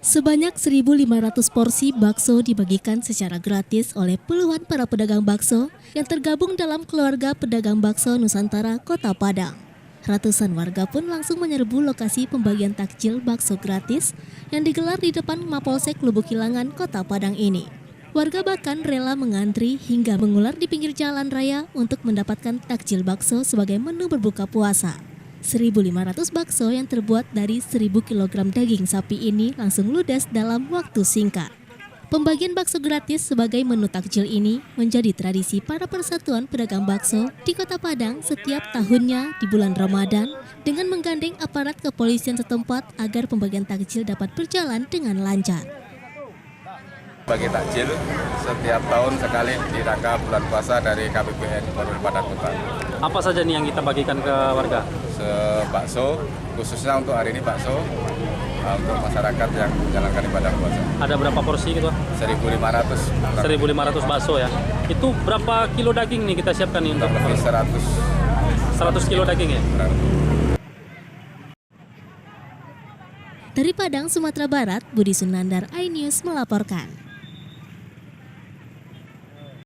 Sebanyak 1.500 porsi bakso dibagikan secara gratis oleh puluhan para pedagang bakso yang tergabung dalam keluarga pedagang bakso Nusantara Kota Padang. Ratusan warga pun langsung menyerbu lokasi pembagian takjil bakso gratis yang digelar di depan Mapolsek Lubuk Hilangan Kota Padang ini. Warga bahkan rela mengantri hingga mengular di pinggir jalan raya untuk mendapatkan takjil bakso sebagai menu berbuka puasa. 1.500 bakso yang terbuat dari 1.000 kg daging sapi ini langsung ludes dalam waktu singkat. Pembagian bakso gratis sebagai menu takjil ini menjadi tradisi para persatuan pedagang bakso di Kota Padang setiap tahunnya di bulan Ramadan dengan menggandeng aparat kepolisian setempat agar pembagian takjil dapat berjalan dengan lancar. Bagi takjil setiap tahun sekali di rangka bulan puasa dari KPPN Kabupaten Padang Kota. Apa saja nih yang kita bagikan ke warga? Bakso, khususnya untuk hari ini bakso untuk masyarakat yang menjalankan ibadah puasa. Ada berapa porsi gitu? 1.500. 1.500 bakso ya. Itu berapa kilo daging nih kita siapkan nih untuk? Lebih 100 kilo daging ya? Dari Padang, Sumatera Barat, Budi Sunandar, iNews melaporkan.